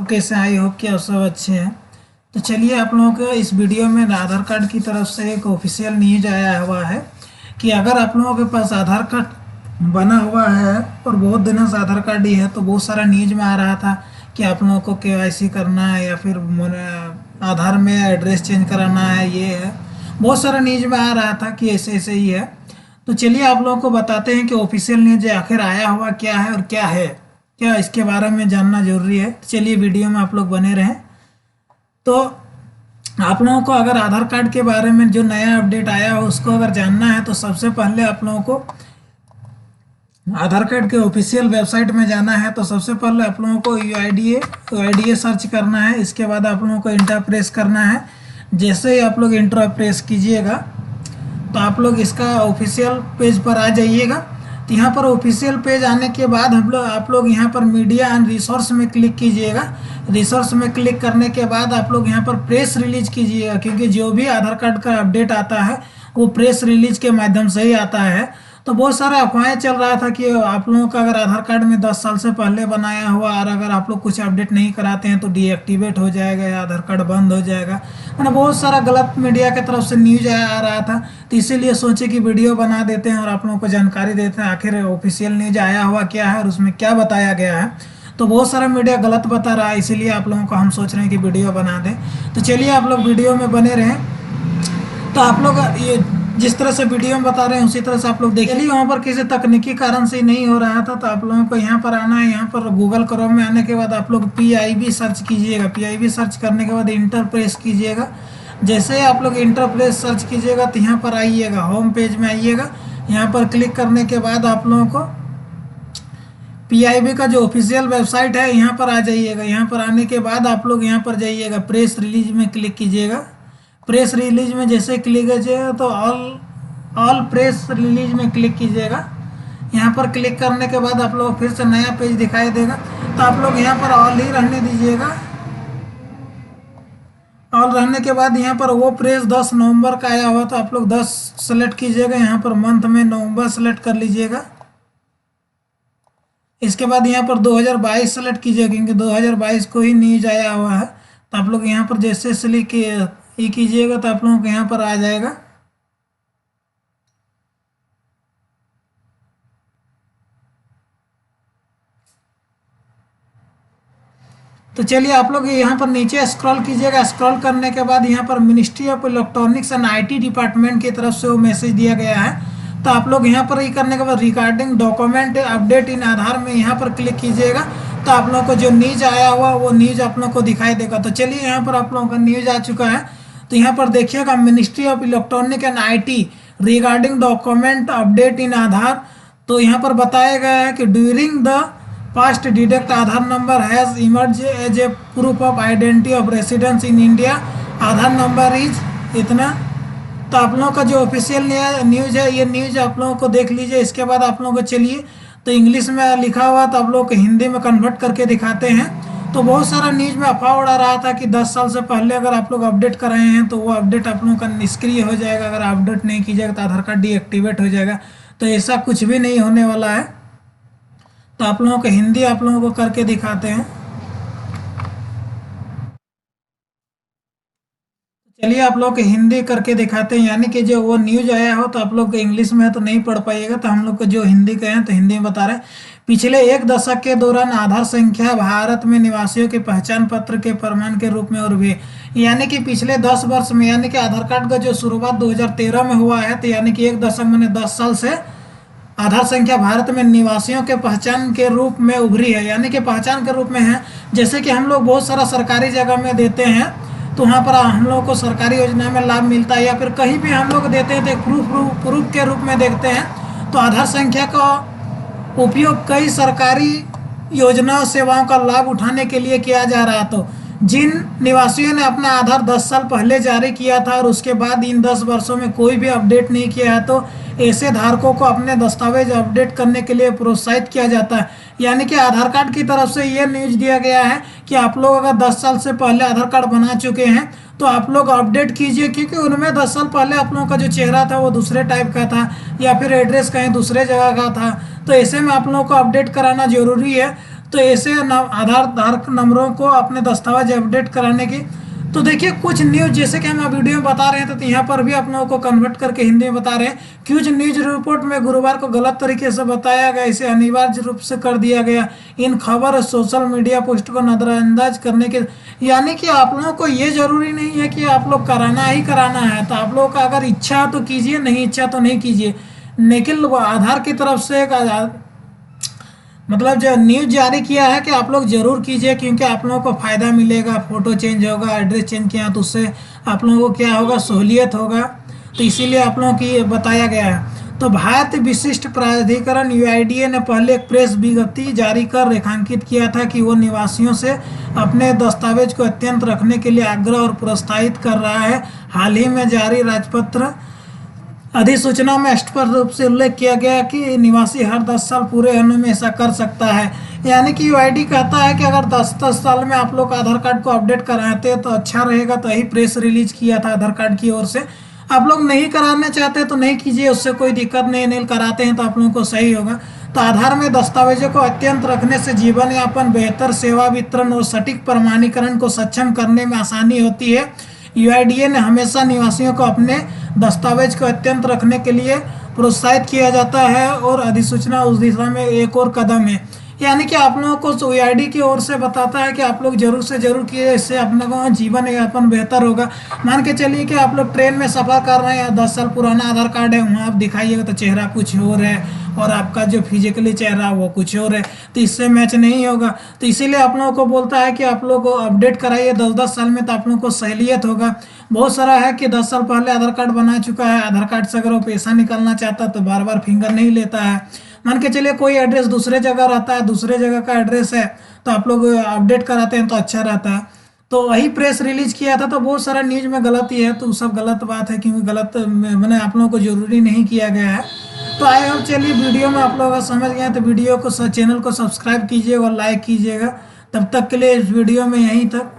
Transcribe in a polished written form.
कैसे आई हो कि आप सब अच्छे हैं। तो चलिए आप लोगों को इस वीडियो में आधार कार्ड की तरफ से एक ऑफिशियल न्यूज आया हुआ है कि अगर आप लोगों के पास आधार कार्ड बना हुआ है और बहुत दिनों से आधार कार्ड ही है तो बहुत सारा न्यूज में आ रहा था कि आप लोगों को केवाईसी करना है या फिर आधार में एड्रेस चेंज कराना है। ये है बहुत सारा न्यूज में आ रहा था कि ऐसे ऐसे ही है। तो चलिए आप लोगों को बताते हैं कि ऑफिशियल न्यूज आखिर आया हुआ क्या है और क्या है, क्या इसके बारे में जानना जरूरी है। तो चलिए वीडियो में आप लोग बने रहें। तो आप लोगों को अगर आधार कार्ड के बारे में जो नया अपडेट आया हो उसको अगर जानना है तो सबसे पहले आप लोगों को आधार कार्ड के ऑफिशियल वेबसाइट में जाना है। तो सबसे पहले आप लोगों को यूआईडीए सर्च करना है। इसके बाद आप लोगों को इंटर प्रेस करना है। जैसे ही आप लोग इंटर प्रेस कीजिएगा तो आप लोग इसका ऑफिशियल पेज पर आ जाइएगा। तो यहाँ पर ऑफिशियल पेज आने के बाद आप लोग यहाँ पर मीडिया एंड रिसोर्स में क्लिक कीजिएगा। रिसोर्स में क्लिक करने के बाद आप लोग यहाँ पर प्रेस रिलीज कीजिएगा, क्योंकि जो भी आधार कार्ड का अपडेट आता है वो प्रेस रिलीज के माध्यम से ही आता है। तो बहुत सारा अफवाहें चल रहा था कि आप लोगों का अगर आधार कार्ड में 10 साल से पहले बनाया हुआ और अगर आप लोग कुछ अपडेट नहीं कराते हैं तो डीएक्टिवेट हो जाएगा या आधार कार्ड बंद हो जाएगा। मैंने बहुत सारा गलत मीडिया की तरफ से न्यूज आ रहा था, तो इसीलिए सोचे कि वीडियो बना देते हैं और आप लोगों को जानकारी देते हैं आखिर ऑफिशियल न्यूज आया हुआ क्या है और उसमें क्या बताया गया है। तो बहुत सारा मीडिया गलत बता रहा है, इसीलिए आप लोगों को हम सोच रहे हैं कि वीडियो बना दें। तो चलिए आप लोग वीडियो में बने रहें। तो आप लोग ये जिस तरह से वीडियो में बता रहे हैं उसी तरह से आप लोग देख लीजिए। वहाँ पर किसी तकनीकी कारण से नहीं हो रहा था, तो आप लोगों को यहाँ पर आना है। यहाँ पर गूगल क्रोम में आने के बाद आप लोग PIB सर्च कीजिएगा। PIB सर्च करने के बाद इंटर प्रेस कीजिएगा। जैसे ही आप लोग इंटर प्रेस सर्च कीजिएगा तो यहाँ पर आइएगा, होम पेज में आइएगा। यहाँ पर क्लिक करने के बाद आप लोगों को PIB का जो ऑफिशियल वेबसाइट है यहाँ पर आ जाइएगा। यहाँ पर आने के बाद आप लोग यहाँ पर जाइएगा, प्रेस रिलीज में क्लिक कीजिएगा। प्रेस रिलीज में जैसे क्लिक कीजिएगा तो ऑल प्रेस रिलीज में क्लिक कीजिएगा। यहाँ पर क्लिक करने के बाद आप लोग फिर से नया पेज दिखाई देगा, तो आप लोग यहाँ पर ऑल ही रहने दीजिएगा। ऑल रहने के बाद यहाँ पर वो प्रेस 10 नवंबर का आया हुआ तो आप लोग 10 सेलेक्ट कीजिएगा। यहाँ पर मंथ में नवंबर सेलेक्ट कर लीजिएगा। इसके बाद यहाँ पर 2022 सेलेक्ट कीजिएगा, क्योंकि 2022 को ही न्यूज आया हुआ है। तो आप लोग यहाँ पर जैसे सेलेक्ट कीजिएगा तो आप लोगों को यहाँ पर आ जाएगा। तो चलिए आप लोग यहाँ पर नीचे स्क्रॉल कीजिएगा। स्क्रॉल करने के बाद यहाँ पर ministry of electronics and IT department की तरफ से वो मैसेज दिया गया है। तो आप लोग यहाँ पर ये करने के बाद रिगार्डिंग डॉक्यूमेंट अपडेट इन आधार में यहाँ पर क्लिक कीजिएगा। तो आप लोगों को जो न्यूज आया हुआ वो न्यूज आप लोगों को दिखाई देगा। तो चलिए यहाँ पर आप लोगों का न्यूज आ चुका है। तो यहाँ पर देखिएगा, ministry of electronic and IT regarding document update in Aadhaar. तो यहाँ पर बताया गया है कि during the past deduct Aadhaar number has emerge as a proof of identity of residence in India. Aadhaar number is इतना। तो आप लोगों का जो ऑफिशियल न्यूज है ये न्यूज आप लोगों को देख लीजिए। इसके बाद आप लोगों को चलिए, तो इंग्लिश में लिखा हुआ तो आप लोगों को हिंदी में कन्वर्ट करके दिखाते हैं। तो बहुत सारा न्यूज में अफवाह उड़ा रहा था कि 10 साल से पहले अगर आप लोग अपडेट कराए हैं तो वो अपडेट आप लोगों का निष्क्रिय हो जाएगा, अगर अपडेट नहीं कीजिएगा तो आधार कार्ड डीएक्टिवेट हो जाएगा। तो ऐसा कुछ भी नहीं होने वाला है। तो आप लोगों को हिंदी आप लोगों को करके दिखाते हैं। चलिए आप लोग हिंदी करके दिखाते हैं, यानी कि जो वो न्यूज आया हो तो आप लोग इंग्लिश में है तो नहीं पढ़ पाइएगा, तो हम लोग को जो हिंदी के हैं तो हिंदी में बता रहे हैं। पिछले एक दशक के दौरान आधार संख्या भारत में निवासियों के पहचान पत्र के प्रमाण के रूप में और भी, यानी कि पिछले 10 वर्ष में, यानी कि आधार कार्ड का जो शुरुआत 2013 में हुआ है, तो यानी कि एक दशक मैंने 10 साल से आधार संख्या भारत में निवासियों के पहचान के रूप में उभरी है, यानी कि पहचान के रूप में है। जैसे कि हम लोग बहुत सारा सरकारी जगह में देते हैं तो वहाँ पर हम लोगों को सरकारी योजना में लाभ मिलता है, या फिर कहीं भी हम लोग देते हैं तो प्रूफ के रूप में देखते हैं। तो आधार संख्या का उपयोग कई सरकारी योजनाओं सेवाओं का लाभ उठाने के लिए किया जा रहा। तो जिन निवासियों ने अपना आधार 10 साल पहले जारी किया था और उसके बाद इन 10 वर्षों में कोई भी अपडेट नहीं किया है, तो ऐसे धारकों को अपने दस्तावेज अपडेट करने के लिए प्रोत्साहित किया जाता है। यानी कि आधार कार्ड की तरफ से ये न्यूज दिया गया है कि आप लोग अगर 10 साल से पहले आधार कार्ड बना चुके हैं तो आप लोग अपडेट कीजिए, क्योंकि उनमें 10 साल पहले आप लोगों का जो चेहरा था वो दूसरे टाइप का था या फिर एड्रेस कहीं दूसरे जगह का था। तो ऐसे में आप लोगों को अपडेट कराना जरूरी है। तो ऐसे आधार धारक नंबरों को अपने दस्तावेज अपडेट कराने की। तो देखिए कुछ न्यूज़ जैसे कि हम वीडियो में बता रहे हैं तो यहाँ पर भी आप लोगों को कन्वर्ट करके हिंदी में बता रहे हैं। कुछ न्यूज रिपोर्ट में गुरुवार को गलत तरीके से बताया गया, इसे अनिवार्य रूप से कर दिया गया। इन खबर सोशल मीडिया पोस्ट को नजरअंदाज करने के, यानी कि आप लोगों को ये जरूरी नहीं है कि आप लोग कराना ही कराना है। तो आप लोगों का अगर इच्छा है तो कीजिए, नहीं इच्छा तो नहीं कीजिए। लेकिन आधार की तरफ से एक मतलब जो न्यूज जारी किया है कि आप लोग जरूर कीजिए, क्योंकि आप लोगों को फ़ायदा मिलेगा। फ़ोटो चेंज होगा, एड्रेस चेंज किया तो उससे आप लोगों को क्या होगा, सहूलियत होगा। तो इसीलिए आप लोगों की बताया गया है। तो भारतीय विशिष्ट प्राधिकरण यूआईडीए ने पहले एक प्रेस विज्ञप्ति जारी कर रेखांकित किया था कि वो निवासियों से अपने दस्तावेज को अत्यंत रखने के लिए आग्रह और प्रोत्साहित कर रहा है। हाल ही में जारी राजपत्र अधिसूचना में स्पष्ट रूप से उल्लेख किया गया कि निवासी हर 10 साल पूरे होने में ऐसा कर सकता है। यानी कि यूआईडी कहता है कि अगर 10-10 साल में आप लोग आधार कार्ड को अपडेट कराते हैं तो अच्छा रहेगा। तो यही प्रेस रिलीज किया था आधार कार्ड की ओर से। आप लोग नहीं कराना चाहते तो नहीं कीजिए, उससे कोई दिक्कत नहीं, नहीं कराते हैं तो आप लोगों को सही होगा। तो आधार में दस्तावेजों को अत्यंत रखने से जीवन यापन, बेहतर सेवा वितरण और सटीक प्रमाणीकरण को सक्षम करने में आसानी होती है। यूआईडीए ने हमेशा निवासियों को अपने दस्तावेज को अत्यंत रखने के लिए प्रोत्साहित किया जाता है और अधिसूचना उस दिशा में एक और कदम है। यानी कि आप लोगों को यूआईडी की ओर से बताता है कि आप लोग जरूर से जरूर किए, इससे अपने को जीवन यापन बेहतर होगा। मान के चलिए कि आप लोग ट्रेन में सफ़र कर रहे हैं, 10 साल पुराना आधार कार्ड है, वहाँ आप दिखाइएगा तो चेहरा कुछ और है और आपका जो फिजिकली चेहरा वो कुछ और है, तो इससे मैच नहीं होगा। तो इसीलिए आप लोगों को बोलता है कि आप लोग को अपडेट कराइए 10-10 साल में, तो आप लोगों को सहूलियत होगा। बहुत सारा है कि 10 साल पहले आधार कार्ड बना चुका है, आधार कार्ड से अगर वो पैसा निकालना चाहता तो बार बार फिंगर नहीं लेता है। मान के चलिए कोई एड्रेस दूसरे जगह रहता है, दूसरे जगह का एड्रेस है, तो आप लोग अपडेट कराते हैं तो अच्छा रहता है। तो वही प्रेस रिलीज किया था। तो बहुत सारा न्यूज में गलती है, तो सब गलत बात है, क्योंकि गलत मैंने आप लोगों को जरूरी नहीं किया गया है। तो आई होप चलिए वीडियो में आप लोग समझ गए। तो वीडियो को चैनल को सब्सक्राइब कीजिएगा और लाइक कीजिएगा। तब तक के लिए इस वीडियो में यहीं तक।